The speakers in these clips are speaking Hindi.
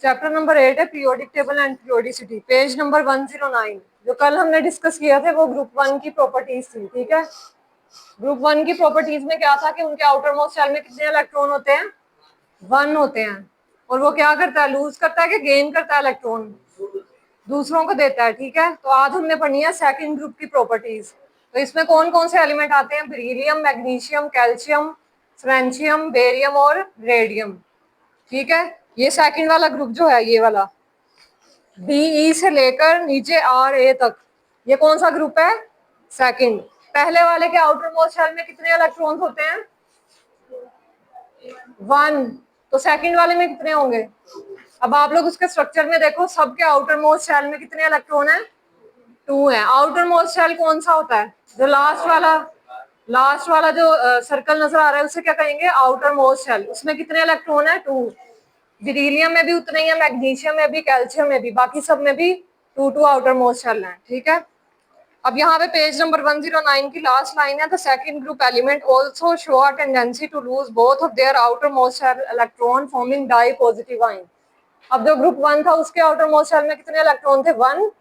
चैप्टर नंबर 8 है periodic table and periodicity, page number 109। जो कल हमने डिस्कस किया था वो ग्रुप 1 की प्रॉपर्टीज थी। ठीक है, ग्रुप 1 की प्रॉपर्टीज में क्या था कि उनके आउटर मोस्ट शेल में कितने इलेक्ट्रॉन होते हैं? 1 होते हैं। और वो क्या करता है, लूज करता है कि गेन करता है इलेक्ट्रॉन? दूसरों को देता है। ठीक है, तो आज हमने पढ़नी है सेकंड ग्रुप की प्रॉपर्टीज। तो इसमें कौन कौन से एलिमेंट आते हैं? Beryllium, magnesium, calcium, francium, barium और रेडियम। ठीक है, ये सेकंड वाला ग्रुप जो है, ये वाला BE से लेकर नीचे RA तक, ये कौन सा ग्रुप है? सेकंड। पहले वाले के आउटर मोस्ट शेल में कितने इलेक्ट्रॉन्स होते हैं? 1। तो सेकंड वाले में कितने होंगे? अब आप लोग उसके स्ट्रक्चर में देखो, सबके आउटर मोस्ट शेल में कितने इलेक्ट्रॉन है? 2 है। आउटर मोस्ट शेल कौन सा होता है? जो लास्ट वाला जो सर्कल नजर आ रहा है उसे क्या कहेंगे? Outer most shell. उसमें कितने इलेक्ट्रॉन है? 2। बेरिलियम में भी उतने ही है, मैग्नीशियम में भी, कैल्शियम में भी, बाकी सब में भी 2 आउटर मोस्ट शेल है। ठीक है, अब यहाँ पे पेज नंबर 109 की लास्ट लाइन है, the second group element also show a tendency to lose both of their outer most shell electron forming di positive ion. अब जो ग्रुप 1 था उसके आउटर मोस्ट शेल में कितने इलेक्ट्रॉन थे? 1।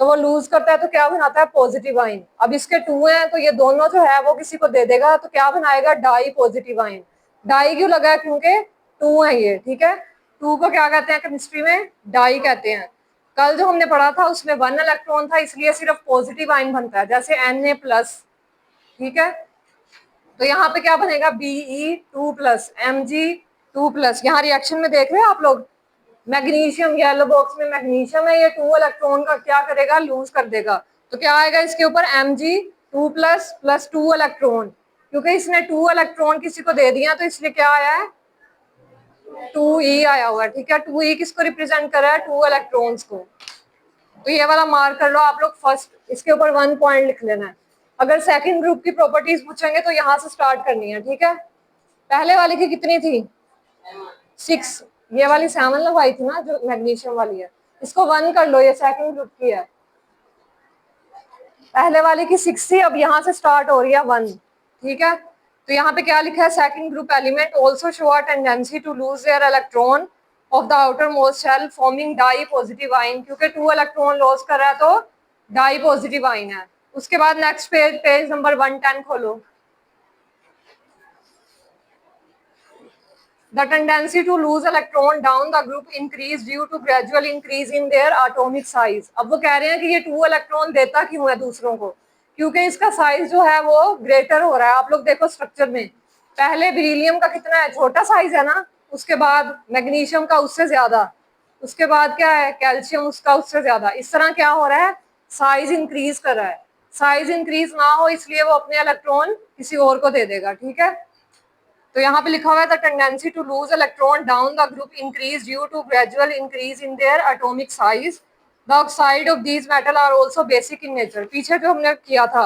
तो वो लूज करता है तो क्या बनाता है? Positive ion. अब इसके 2 हैं तो ये दोनों जो है वो किसी को दे देगा, तो क्या बनाएगा? Die positive ion. डाई क्यों लगा है? क्योंकि 2 है ये। ठीक है, 2 को क्या कहते हैं केमिस्ट्री में? डाई कहते हैं। कल जो हमने पढ़ा था उसमें 1 इलेक्ट्रॉन था, इसलिए सिर्फ पॉजिटिव आयन बनता है, जैसे Na+। ठीक है, तो यहाँ पे क्या बनेगा? Be2+, Mg2+। यहाँ रिएक्शन में देख रहे हैं आप लोग, मैग्नीशियम येलो बॉक्स में मैग्नीशियम है, ये 2 इलेक्ट्रॉन का क्या करेगा? लूज कर देगा। तो क्या आएगा इसके ऊपर? Mg2+ 2 electron. क्योंकि इसने 2 इलेक्ट्रॉन किसी को दे दिया तो इसलिए क्या आया है? 2E आया हुआ है। ठीक है, 2E किसको रिप्रेजेंट कर रहा है? 2 इलेक्ट्रॉन्स को। तो ये वाला मार्क कर लो आप लोग फर्स्ट, इसके ऊपर 1 पॉइंट लिख लेना है। अगर सेकंड ग्रुप की प्रॉपर्टीज पूछेंगे तो यहाँ से स्टार्ट करनी है। ठीक है, पहले वाले की कितनी थी? 6। ये वाली 7 लगवाई थी ना जो मैग्नीशियम वाली है, इसको 1 कर लो, ये सेकंड ग्रुप की है। पहले वाले की 6 थी, अब यहाँ से स्टार्ट हो रही है 1। ठीक है, तो यहाँ पे क्या लिखा है? Second group element also show a tendency to lose their electron of the outer most shell forming di positive ion. क्योंकि 2 इलेक्ट्रॉन लॉस कर रहा है तो डाई पॉजिटिव आयन है। उसके बाद नेक्स्ट पेज, पेज नंबर 110 खोलो। The tendency to lose electron down the group increase due to gradual increase in their atomic size। अब वो कह रहे हैं कि ये 2 इलेक्ट्रॉन देता क्यों है दूसरों को? क्योंकि इसका साइज जो है वो ग्रेटर हो रहा है। आप लोग देखो स्ट्रक्चर में, पहले बेरिलियम का कितना है? छोटा साइज है ना, उसके बाद मैग्नीशियम का उससे ज्यादा, उसके बाद क्या है? कैल्शियम उसका उससे ज्यादा। इस तरह क्या हो रहा है? साइज इंक्रीज कर रहा है। साइज इंक्रीज ना हो इसलिए वो अपने इलेक्ट्रॉन किसी और को दे देगा। ठीक है, तो यहाँ पे लिखा हुआ है the tendency to lose electron down the group increase due to gradual increase in their atomic size. The oxide of these metal are also basic in nature. पीछे जो हमने किया था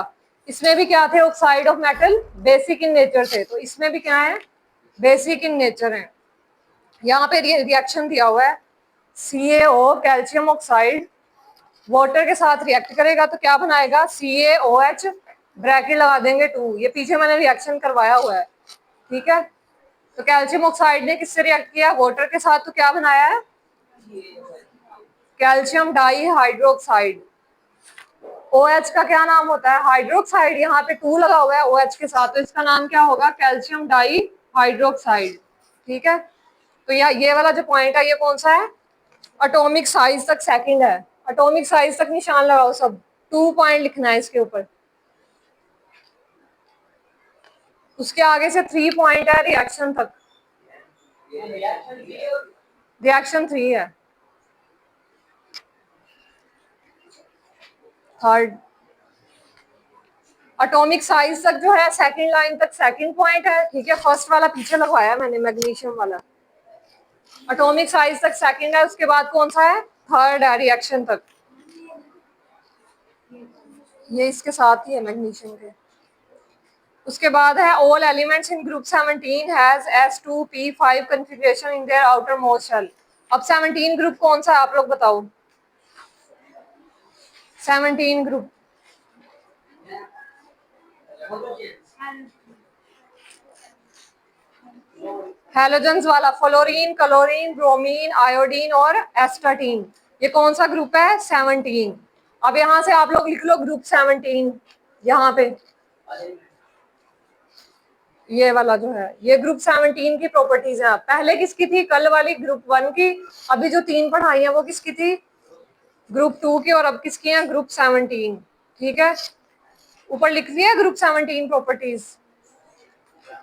इसमें भी क्या थे? Oxide of metal basic in nature थे, तो इसमें भी क्या है? बेसिक इन नेचर है। यहाँ पे रिएक्शन दिया हुआ है, CaO कैल्शियम ऑक्साइड वाटर के साथ रिएक्ट करेगा तो क्या बनाएगा? CaOH, ब्रैकेट लगा देंगे 2। ये पीछे मैंने रिएक्शन करवाया हुआ है। ठीक है, तो कैल्शियम ऑक्साइड ने किससे रिएक्ट किया? वाटर के साथ, तो क्या बनाया है? Calcium di hydroxide. OH का क्या नाम होता है? हाइड्रोक्साइड। यहाँ पे 2 लगा हुआ है OH के साथ, तो इसका नाम क्या होगा? Calcium di hydroxide. ठीक है, तो ये वाला जो पॉइंट है ये कौन सा है? एटॉमिक साइज तक सेकंड है। एटॉमिक साइज तक निशान लगाओ सब, 2 पॉइंट लिखना है इसके ऊपर। उसके आगे से 3 पॉइंट है रिएक्शन तक। रिएक्शन 3 है, थर्ड। एटॉमिक साइज तक जो है सेकंड लाइन तक सेकंड पॉइंट है। ठीक है, फर्स्ट वाला पीछे लगवाया मैंने, मैग्नीशियम वाला। एटॉमिक साइज तक सेकंड है, उसके बाद कौन सा है? थर्ड है, रिएक्शन तक। ये इसके साथ ही है मैग्नीशियम के। उसके बाद है all elements in group 17 has S2p5 configuration in their outer most shell. अब 17 ग्रुप कौन सा है आप लोग बताओ? 17 ग्रुप हैलोजेंस वाला फ्लोरीन, क्लोरीन, ब्रोमीन, आयोडीन और एस्टाटीन, ये कौन सा ग्रुप है? 17। अब यहां से आप लोग लिख लो ग्रुप 17, यहाँ पे ये वाला जो है, ये ग्रुप 17 की प्रॉपर्टीज है। पहले किसकी थी? कल वाली ग्रुप 1 की। अभी जो 3 पढ़ाई है वो किसकी थी? ग्रुप 2 की। और अब किसकी है? ग्रुप 17। ठीक है, ऊपर लिख दिया ग्रुप 17 प्रॉपर्टीज।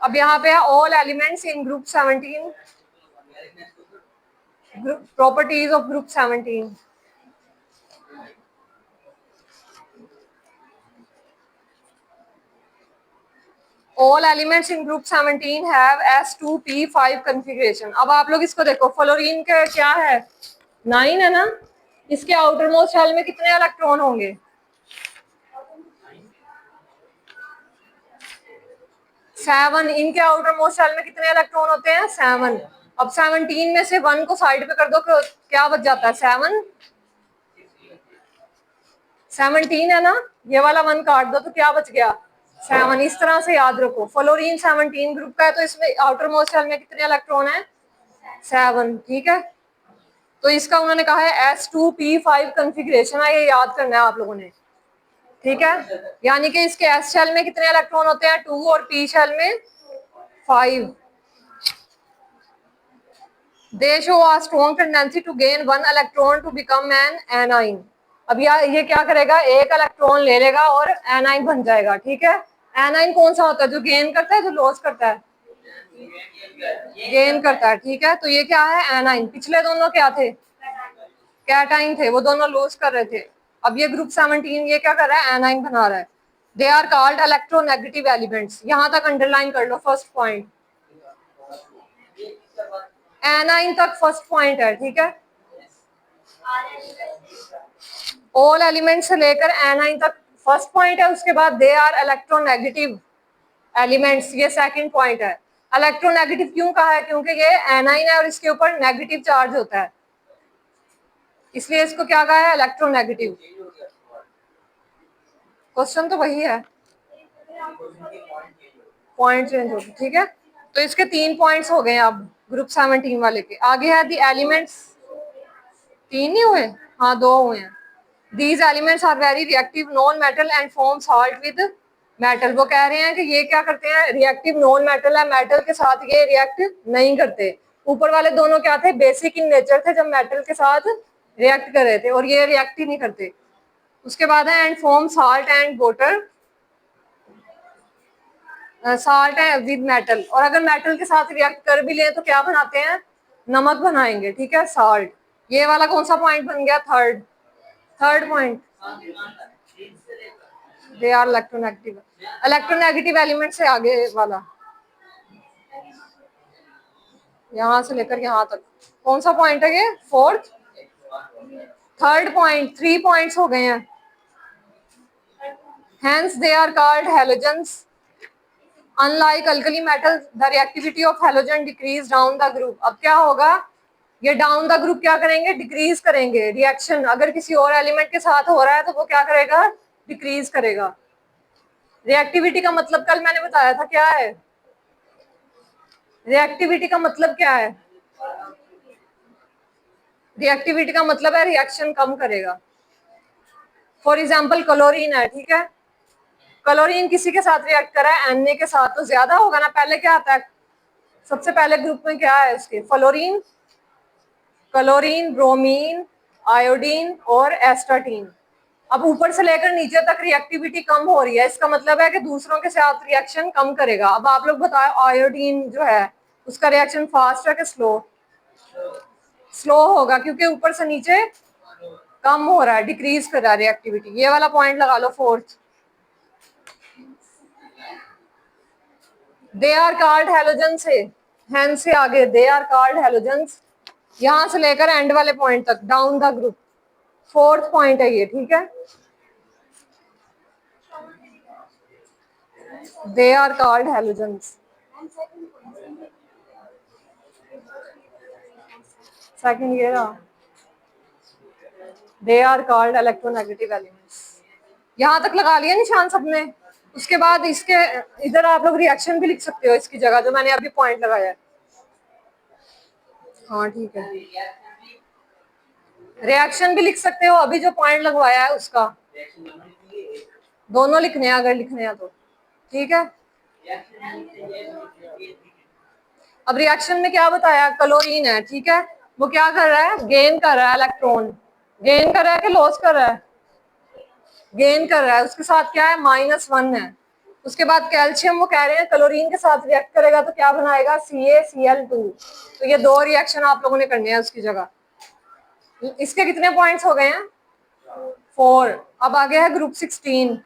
अब यहाँ पे है all elements in group 17, properties of group 17। All elements in group 17 have S2P5 configuration. अब आप लोग इसको देखो, फ्लोरीन के क्या है? 9 है ना। इसके आउटर मोस्ट शेल में कितने इलेक्ट्रॉन होंगे? 7। इनके आउटर मोस्ट शेल में कितने इलेक्ट्रॉन होते हैं? 7। अब 17 में से 1 को साइड पे कर दो, क्या बच जाता है? 7। 17 है ना, ये वाला 1 काट दो तो क्या बच गया? 7। इस तरह से याद रखो, फ्लोरीन 17 ग्रुप का है, तो इसमें आउटर मोस्ट शेल में कितने इलेक्ट्रॉन है? 7। ठीक है, तो इसका उन्होंने कहा है S2P5 कॉन्फ़िगरेशन है, ये याद करना है आप लोगों ने। ठीक है, यानी कि इसके S शेल में कितने इलेक्ट्रॉन होते हैं? 2 और P शेल में 5। They show a strong tendency to gain 1 electron to become an anion। अब ये क्या करेगा? एक इलेक्ट्रॉन ले लेगा और एनाइन बन जाएगा। ठीक है, एनाइन कौन सा होता है? जो गेन करता है, जो लॉस करता है? गेन करता है। ठीक है, तो ये क्या है? एनाइन। पिछले दोनों क्या थे? कैटाइन थे, वो दोनों लॉस कर रहे थे। अब ये ग्रुप 17 ये क्या कर रहा है? एनाइन बना रहा है। They are called electronegative elements. यहां तक अंडरलाइन कर लो फर्स्ट पॉइंट, एनाइन तक फर्स्ट पॉइंट है। ठीक है, ऑल एलिमेंट से लेकर एनाइन तक फर्स्ट पॉइंट है। उसके बाद दे आर इलेक्ट्रोनेगेटिव एलिमेंट्स, ये सेकंड पॉइंट है। इलेक्ट्रोनेगेटिव क्यों कहा है? क्योंकि ये एनाइन है और इसके ऊपर नेगेटिव चार्ज होता है, इसलिए इसको क्या कहा है? इलेक्ट्रोनेगेटिव। क्वेश्चन तो वही है, पॉइंट चेंज हो गए। ठीक है, तो इसके 3 पॉइंट्स हो गए अब ग्रुप 17 वाले के। आगे है दी एलिमेंट्स। 3 ही हुए? हाँ, 2 हुए हैं। These elements are very reactive non metal and form salt with metal। वो कह रहे हैं कि ये क्या करते हैं? रिएक्टिव नॉन मेटल है, मेटल के साथ ये रिएक्ट नहीं करते। ऊपर वाले दोनों क्या थे? बेसिक इन नेचर थे, जब मेटल के साथ रिएक्ट कर रहे थे, और ये रिएक्ट ही नहीं करते। उसके बाद है and form salt and water, salt है विद मेटल। और अगर मेटल के साथ रिएक्ट कर भी ले तो क्या बनाते हैं? नमक बनाएंगे। ठीक है, साल्ट। ये वाला कौन सा पॉइंट बन गया? Third point. They are electronegative, electronegative element से आगे वाला, यहां से लेकर यहां तक कौन सा पॉइंट है? ये फोर्थ, थर्ड पॉइंट। 3 पॉइंट्स हो गए हैं। Hence they are called halogens। Unlike alkali metals, the reactivity of halogen decrease down the group। अब क्या होगा? ये डाउन द ग्रुप क्या करेंगे? डिक्रीज करेंगे। रिएक्शन अगर किसी और एलिमेंट के साथ हो रहा है तो वो क्या करेगा? डिक्रीज करेगा। रिएक्टिविटी का मतलब कल मैंने बताया था क्या है? रिएक्टिविटी का मतलब क्या है? रिएक्टिविटी का मतलब है रिएक्शन कम करेगा। फॉर एग्जाम्पल क्लोरीन है, ठीक है, क्लोरीन किसी के साथ रिएक्ट करा है? Na के साथ, तो ज्यादा होगा ना। पहले क्या आता है? सबसे पहले ग्रुप में क्या है इसके? फ्लोरीन, क्लोरीन, ब्रोमीन, आयोडीन और एस्टाटीन। अब ऊपर से लेकर नीचे तक रिएक्टिविटी कम हो रही है, इसका मतलब है कि दूसरों के साथ रिएक्शन कम करेगा। अब आप लोग बताओ, आयोडीन जो है उसका रिएक्शन फास्ट है कि स्लो? स्लो होगा, क्योंकि ऊपर से नीचे कम हो रहा है, डिक्रीज कर रहा है रिएक्टिविटी। ये वाला पॉइंट लगा लो fourth. They are called halogen से, हैन से आगे दे आर कॉल्ड हैलोजेंस, यहां से लेकर एंड वाले पॉइंट तक down the group, fourth point है ये। ठीक है, they are called halogens. Second ये रहा, they are called electronegative elements. यहां तक लगा लिया निशान सबने। उसके बाद इसके इधर आप लोग रिएक्शन भी लिख सकते हो इसकी जगह, जो मैंने अभी पॉइंट लगाया है। हाँ ठीक है, रिएक्शन भी लिख सकते हो, अभी जो पॉइंट लगवाया है उसका, दोनों लिखने हैं अगर लिखने हैं तो, ठीक है। अब रिएक्शन में क्या बताया, क्लोरीन है, ठीक है, वो क्या कर रहा है, गेन कर रहा है इलेक्ट्रॉन, गेन कर रहा है कि लॉस कर रहा है, गेन कर रहा है, उसके साथ क्या है, -1 है। उसके बाद कैल्शियम वो कह रहे हैं क्लोरीन के साथ रिएक्ट करेगा तो क्या बनाएगा, CaCl2। तो ये 2 रिएक्शन आप लोगों ने करने हैं उसकी जगह। इसके कितने पॉइंट्स हो गए हैं, 4। अब आगे है ग्रुप 16,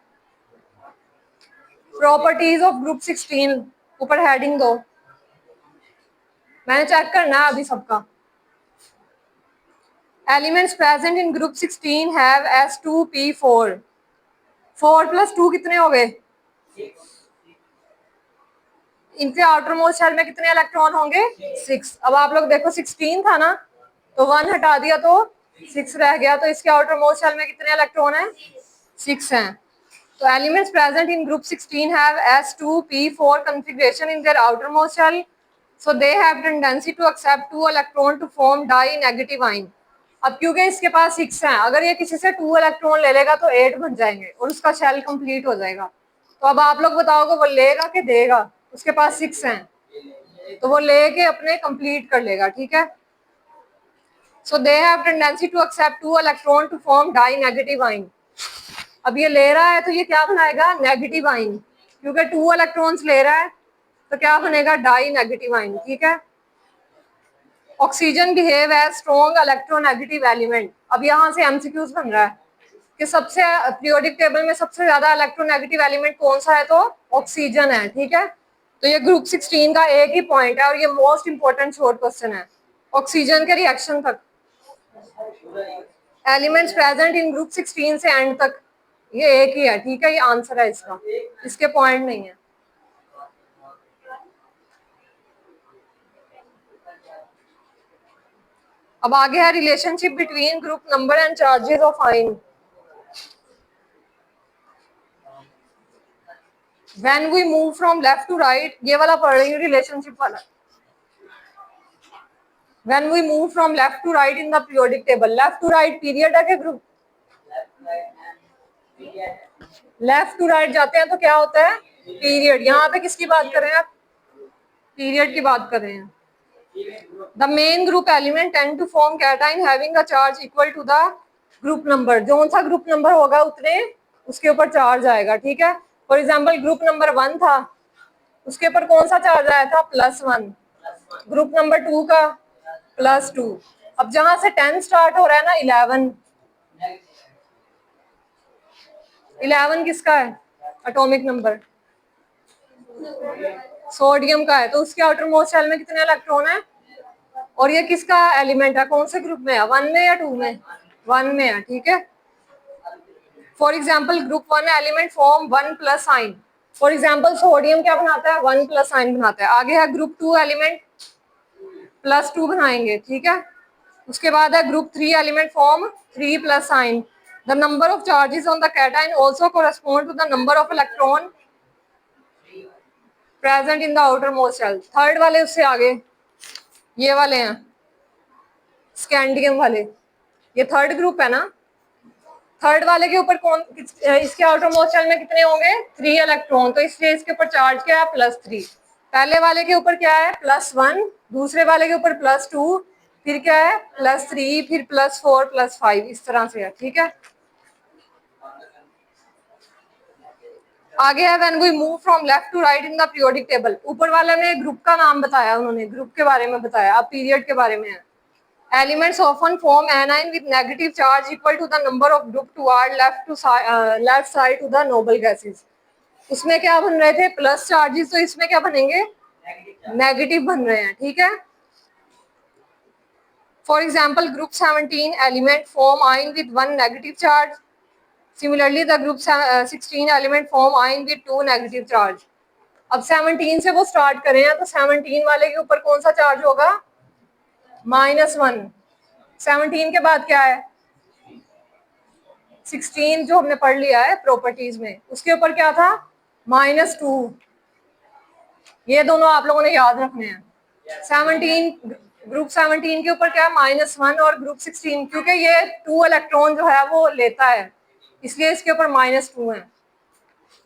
प्रॉपर्टीज ऑफ ग्रुप 16, ऊपर हेडिंग दो, मैंने चेक करना है अभी सबका। Elements present in group 16 have S2P4, 4 + 2 कितने हो गए, इनके आउटर मोस्ट शेल में कितने इलेक्ट्रॉन होंगे, 6। अब आप लोग देखो 16 था ना, तो 1 हटा दिया तो 6 रह गया, तो इसके आउटर मोस्ट शेल में कितने इलेक्ट्रॉन हैं, 6 हैं। तो elements present in group 16 have S2P4 configuration in their outermost shell, so they have tendency to accept 2 electron to form di-negative ion। अब क्योंकि इसके पास 6 हैं, अगर ये किसी से 2 इलेक्ट्रॉन ले लेगा तो 8 बन जाएंगे और उसका शेल कंप्लीट हो जाएगा। तो अब आप लोग बताओगे वो लेगा कि देगा, उसके पास 6 हैं तो वो लेके अपने कंप्लीट कर लेगा, ठीक है। So they have tendency to accept 2 electron to form dinegative ion. अब ये ले रहा है तो ये क्या बनाएगा, नेगेटिव आयन, क्योंकि 2 इलेक्ट्रॉन्स ले रहा है तो क्या बनेगा, डाई-नेगेटिव आयन, ठीक है। Oxygen behave as strong electronegative element. अब यहाँ से एमसीक्यूज बन रहा है कि सबसे पीरियोडिक टेबल में सबसे ज्यादा इलेक्ट्रोनेगेटिव एलिमेंट कौन सा है, तो ऑक्सीजन है, ठीक है। तो ये ग्रुप 16 का एक ही पॉइंट है और ये मोस्ट इंपोर्टेंट शॉर्ट क्वेश्चन है, ऑक्सीजन के रिएक्शन तक, एलिमेंट्स प्रेजेंट इन ग्रुप 16 से एंड तक, ये एक ही है, ठीक है, ये आंसर है इसका, इसके पॉइंट नहीं है। अब आगे है relationship between group number and charges of ion. When we move from left to right, ये वाला पढ़ रही हूँ रिलेशनशिप वाला। When we move from left to right in the periodic table, left to right period है क्या ग्रुप, लेफ्ट टू राइट जाते हैं तो क्या होता है, पीरियड। यहाँ पे किसकी बात कर रहे हैं आप, पीरियड की बात कर रहे हैं। The main group element tend to form cation having a charge equal to the group number, जो सा ग्रुप नंबर होगा उतने उसके ऊपर चार्ज आएगा, ठीक है। फॉर एग्जाम्पल ग्रुप नंबर 1 था, उसके ऊपर कौन सा चार्ज आया था, +1। ग्रुप नंबर 2 का +2। अब जहां से 10 स्टार्ट हो रहा है ना, 11 किसका है, एटॉमिक नंबर सोडियम का है, तो उसके आउटर मोस्ट शेल में कितने इलेक्ट्रॉन है, और ये किसका एलिमेंट है, कौन से ग्रुप में है, 1 में या 2 में, 1 में है, ठीक है। For example group 1 element form 1+ आइन, फॉर एग्जाम्पल सोडियम क्या बनाता है, 1+ आइन बनाता है। आगे है ग्रुप 2 एलिमेंट +2 बनाएंगे, ठीक है। उसके बाद है group 3 element form 3+ ion. The number of charges on the cation also correspond to the number of electron present in the outer most shell. Third वाले उससे आगे ये वाले हैं स्कैंडियम वाले, ये थर्ड ग्रुप है ना, थर्ड वाले के ऊपर कौन, इसके आउटर मोस्ट शेल में कितने होंगे, 3 इलेक्ट्रॉन, तो इसलिए इसके ऊपर चार्ज क्या है, +3। पहले वाले के ऊपर क्या है, +1, दूसरे वाले के ऊपर +2, फिर क्या है +3, फिर +4, +5, इस तरह से है, ठीक है। आगे है when we move from left to right in the periodic table. ऊपर वाले में ग्रुप का नाम बताया, उन्होंने ग्रुप के बारे में बताया, अब पीरियड के बारे में है। Elements often form anion with negative charge equal to the number of group toward left side to the noble gases. उसमें क्या बन रहे थे, प्लस चार्जेस, तो इसमें क्या बनेंगे, नेगेटिव बन रहे हैं, ठीक है। For example group 17 element form ion with 1 negative charge, similarly the group 16 element form ion with 2 negative charge. अब 17 से वो स्टार्ट करें हैं तो 17 वाले के ऊपर कौन सा चार्ज होगा, -1। 17 के बाद क्या है, 16 जो हमने पढ़ लिया है प्रॉपर्टीज में, उसके ऊपर क्या था, -2। ये दोनों आप लोगों ने याद रखने हैं। 17 ग्रुप 17 के ऊपर क्या -1 और ग्रुप 16, क्योंकि ये 2 इलेक्ट्रॉन जो है वो लेता है, इसलिए इसके ऊपर -2 है।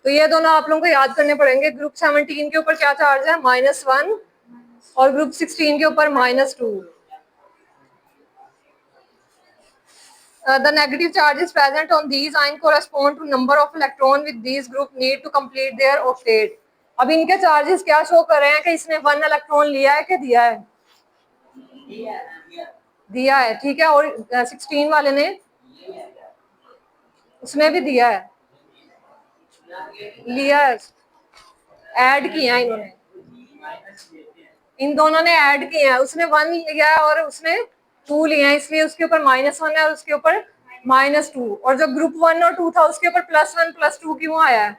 तो ये दोनों आप लोगों को याद करने पड़ेंगे। ग्रुप 17 के ऊपर क्या चार्ज है, -1, और ग्रुप 16 के ऊपर -2। The negative charges present on these ion correspond to number of electron with these group need to complete their octet। अब इनके चार्जेस क्या शो कर रहे हैं कि इसने 1 इलेक्ट्रॉन लिया है कि दिया है, दिया है, ठीक है। और 16 वाले ने, उसमें भी दिया है, लिया है, ऐड किया है इन्होंने, इन दोनों ने ऐड किया है। उसने 1 लिया है और उसने 2 लिया है, इसलिए उसके ऊपर -1 है और उसके ऊपर -2। और जो ग्रुप 1 और 2 था उसके ऊपर +1 +2 क्यों आया है,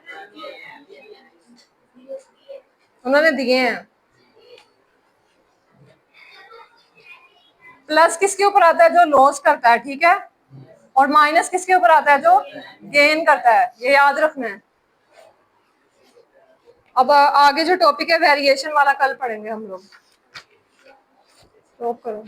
उन्होंने दिए हैं। प्लस किसके ऊपर आता है, जो लॉस करता है, ठीक है, और माइनस किसके ऊपर आता है, जो गेन करता है, ये याद रखना है। अब आगे जो टॉपिक है वेरिएशन वाला, कल पढ़ेंगे हम लोग। स्टॉप करो।